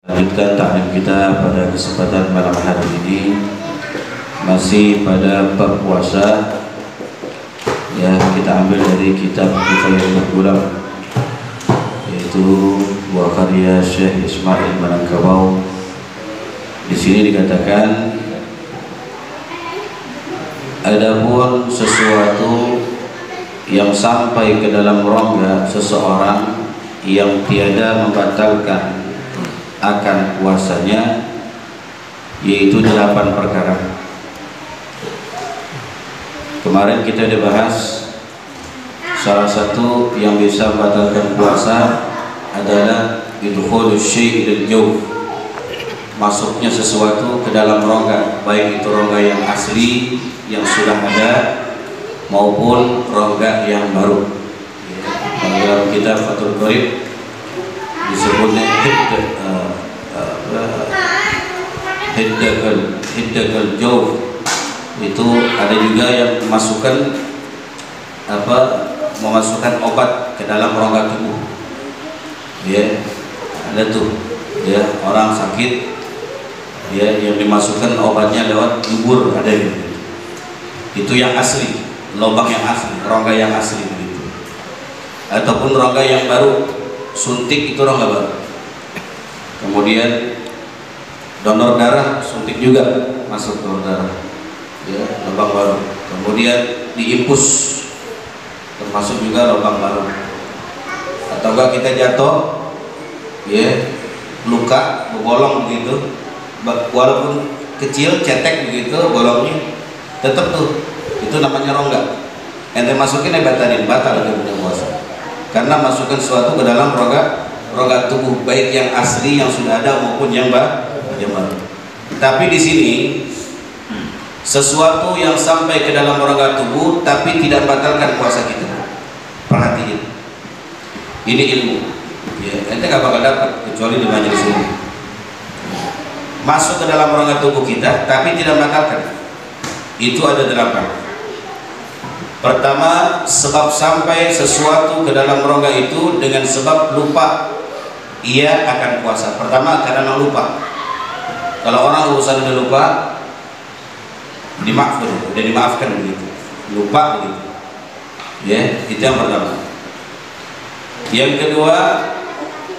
Lanjutkan taklim kita pada kesempatan malam hari ini, masih pada bab puasa yang kita ambil dari kitab Kifayatul Ulama, yaitu buah karya Syekh Ismail Manangkabau. Di sini dikatakan, adapun sesuatu yang sampai ke dalam rongga seseorang yang tiada membatalkan akan puasanya, yaitu 8 perkara. Kemarin kita dibahas salah satu yang bisa membatalkan puasa adalah idkhulus syai' ilal jawf, masuknya sesuatu ke dalam rongga, baik itu rongga yang asli yang sudah ada maupun rongga yang baru. Dalam kitab Fathul Qorib disebutnya hiddagal jawf, itu ada juga yang memasukkan obat ke dalam rongga tubuh. Ya, ada tuh ya, orang sakit ya, yang dimasukkan obatnya lewat dubur, ada gitu. Itu yang asli, lubang yang asli, rongga yang asli begitu. Ataupun rongga yang baru, suntik itu rongga baru. Kemudian donor darah, suntik juga masuk donor darah, ya, lubang baru. Kemudian diimpus, termasuk juga lubang baru. Atau enggak kita jatuh, ya, luka, berbolong begitu, walaupun kecil, cetek begitu bolongnya, tetap tuh, itu namanya rongga. Ente masukin batalin, batal dia punya puasa, karena masukkan sesuatu ke dalam rongga tubuh, baik yang asli yang sudah ada maupun yang baru. Tapi di sini sesuatu yang sampai ke dalam rongga tubuh tapi tidak membatalkan puasa kita. Perhatiin, ini ilmu. Ya, ente gak bakal dapat kecuali di majelis ini. Masuk ke dalam rongga tubuh kita tapi tidak membatalkan. Itu ada 8. Pertama, sebab sampai sesuatu ke dalam rongga itu dengan sebab lupa, ia akan puasa. Pertama, karena lupa. Kalau orang urusan udah lupa, dimaafkan begitu. Lupa begitu. Ya, itu yang pertama. Yang kedua,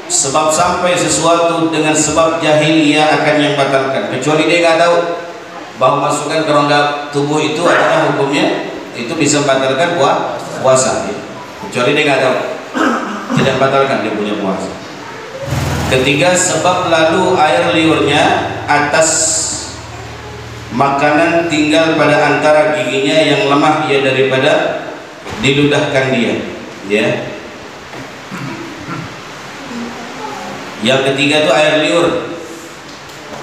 sebab sampai sesuatu dengan sebab jahil, ia akan yang batalkan. Kecuali dia nggak tahu bahwa masukkan ke rongga tubuh itu adalah hukumnya, itu bisa membatalkan puasa. Ya. Kecuali dia nggak tahu, tidak membatalkan dia punya puasa. Ketiga, sebab lalu air liurnya atas makanan tinggal pada antara giginya yang lemah ia daripada diludahkan dia. Ya. Yang ketiga itu air liur.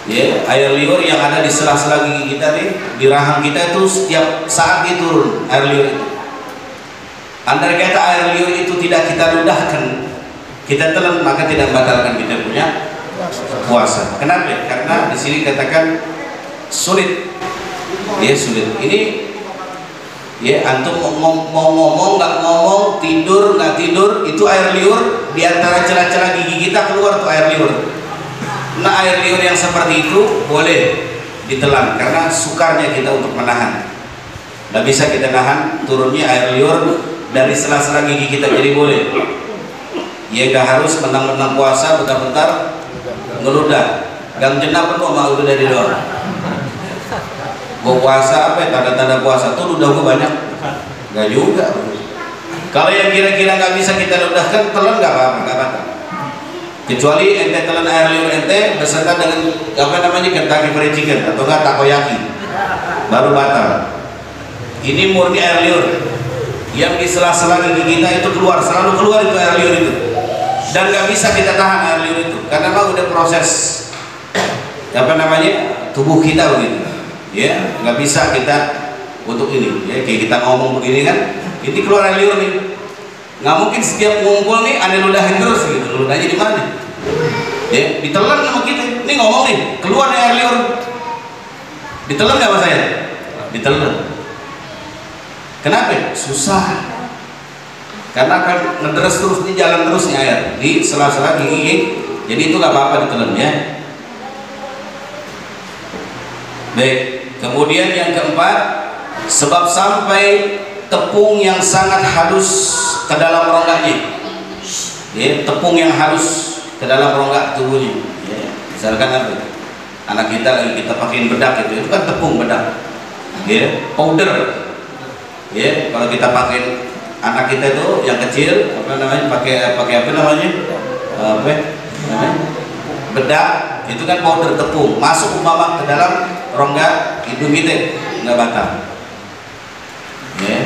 Ya, air liur yang ada di sela-sela gigi kita nih, di rahang kita itu setiap saat dia turun air liur itu. Andai kata air liur itu tidak kita ludahkan, kita telan, maka tidak membatalkan kita punya puasa. Kenapa? Karena di sini katakan sulit. Ya, sulit. Ini ya, antum mau ngomong nggak ngomong, tidur nggak tidur, itu air liur di antara celah-celah gigi kita keluar tuh air liur. Nah, air liur yang seperti itu boleh ditelan karena sukarnya kita untuk menahan. Nggak bisa kita nahan turunnya air liur dari sela-sela gigi kita, jadi boleh. Ya, nggak harus mentang-mentang puasa bentar-bentar ngeludah. Gang jenap penuh sama udah dari doang. Gua puasa apa ya, tanda-tanda puasa tuh ludah gua banyak. Nggak juga. Kalau yang kira-kira nggak bisa kita ludahkan, telan nggak apa-apa, nggak batal. Kecuali ente telan air liur ente beserta dengan Kentucky Fried Chicken atau enggak takoyaki, baru batal. Ini murni air liur yang di sela-sela gigi kita itu keluar, selalu keluar itu air liur itu, dan nggak bisa kita tahan air liur itu karena memang udah proses tubuh kita begitu. Ya, nggak bisa kita untuk ini. Ya, kayak kita ngomong begini kan, ini keluar air liur nih. Nggak mungkin setiap ngumpul nih ada ludahin terus gitu. Ludahnya di mana? Ya, ditelan sama kita. Ini ngomong nih, keluar nih air liur. Ditelan nggak sama saya? Ditelan. Kenapa? Susah. Karena akan ngederes terus, nih jalan terus nih air di sela-sela gigi. Jadi itu nggak apa-apa ditelan ya. Baik, kemudian yang keempat, sebab sampai tepung yang sangat halus ke dalam rongganya. Ya, tepung yang halus ke dalam rongga tubuhnya. Ya, misalkan apa? Anak kita lagi kita pakein bedak itu kan tepung bedak. Ya, powder. Ya, kalau kita pakein anak kita itu yang kecil, apa namanya? Pakai apa namanya? Apa? Namanya? Bedak, itu kan powder tepung. Masuk umpama ke dalam rongga hidung kita, nggak batal. Ya.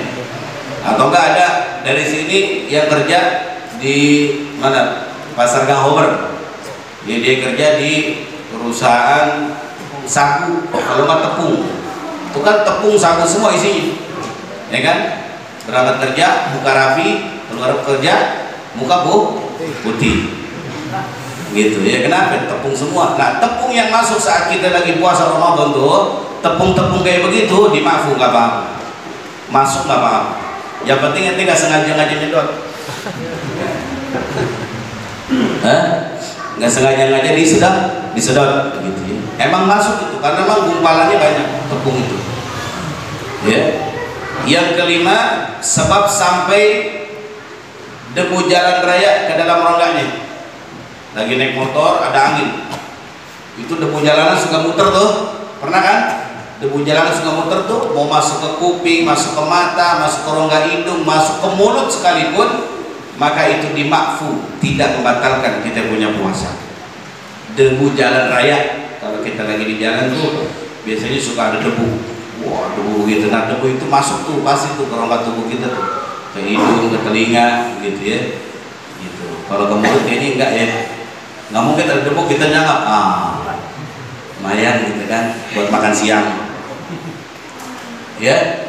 Atau enggak ada dari sini yang kerja di mana pasar Gang Homer, dia kerja di perusahaan saku, kalau nggak tepung, itu kan tepung saku semua isinya, ya kan? Berangkat kerja muka rapi, keluar kerja muka putih, gitu ya. Kenapa? Tepung semua. Nah, tepung yang masuk saat kita lagi puasa Ramadan tuh, tepung-tepung kayak begitu dimaafkan, nggak apa-apa, masuk nggak apa-apa. Yang penting ente nggak sengaja nyedot. Nggak sengaja disedot gitu ya. Emang masuk itu karena memang gumpalannya banyak tepung itu. Ya. Yang kelima, sebab sampai debu jalan raya ke dalam rongganya. Lagi naik motor ada angin, itu debu jalanan suka muter tuh, pernah kan? Debu jalanan suka muter tuh, mau masuk ke kuping, masuk ke mata, masuk ke rongga hidung, masuk ke mulut sekalipun, maka itu dimakfu, tidak membatalkan kita punya puasa. Debu jalan raya, kalau kita lagi di jalan tuh biasanya suka ada debu, wah debu gitu. Nah debu itu masuk tuh pasti tuh ke rongga tubuh kita tuh, ke hidung, ke telinga, gitu ya. Gitu. Kalau ke mulut kayaknya enggak ya, nggak mungkin ada debu kita nyangap, lumayan gitu kan, buat makan siang. Ya.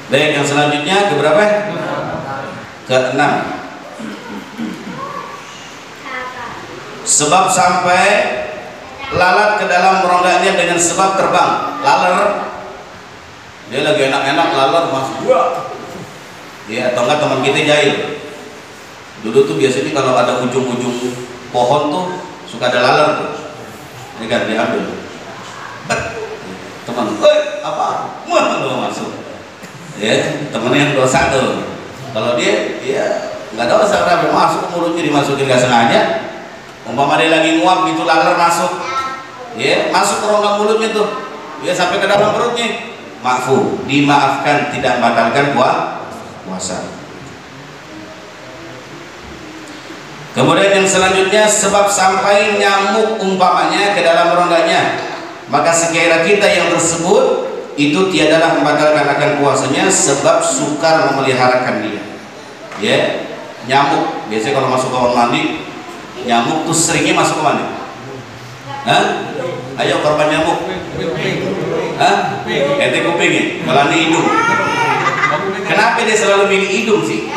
Baik, yang selanjutnya ke berapa? Ke-6. Sebab sampai lalat ke dalam rongganya dengan sebab terbang. Laler, dia lagi enak-enak laler masuk. Ya, atau enggak teman kita jahil. Dulu tuh biasanya kalau ada ujung-ujung pohon tuh suka ada laler tuh. Ini kan diambil. Teman, apa? Lo masuk. Ya, temennya yang dosa tuh. Kalau dia nggak dosa, karena masuk ke mulutnya dimasukin nggak sengaja. Umpama dia lagi nguap gitu laler masuk, ya masuk ke rongga mulutnya tuh, ya sampai ke dalam perutnya, makfu, dimaafkan, tidak membatalkan puasa. Kemudian yang selanjutnya, sebab sampai nyamuk umpamanya ke dalam rongganya, maka sekira kita yang tersebut itu tiadalah membatalkan akan puasanya, sebab sukar memeliharakan dia. Ya, nyamuk biasanya kalau masuk kamar mandi, nyamuk tuh seringnya masuk ke mana? Ayo korban nyamuk. Ente kuping ya, malah di hidung. Kenapa dia selalu milih hidung sih?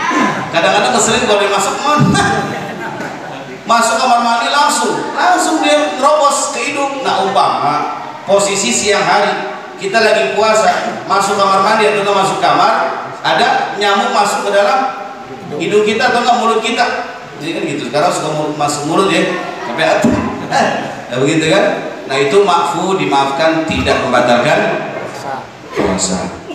Kadang-kadang keselin kalau dia masuk mana? Masuk kamar mandi langsung dia nerobos ke hidung. Nah umpama posisi siang hari kita lagi puasa, masuk kamar mandi atau masuk kamar, ada nyamuk masuk ke dalam hidung kita atau enggak mulut kita. Jadi kan gitu. Sekarang suka masuk mulut ya, sampai nah begitu kan. Nah itu makfu, dimaafkan, tidak membatalkan puasa.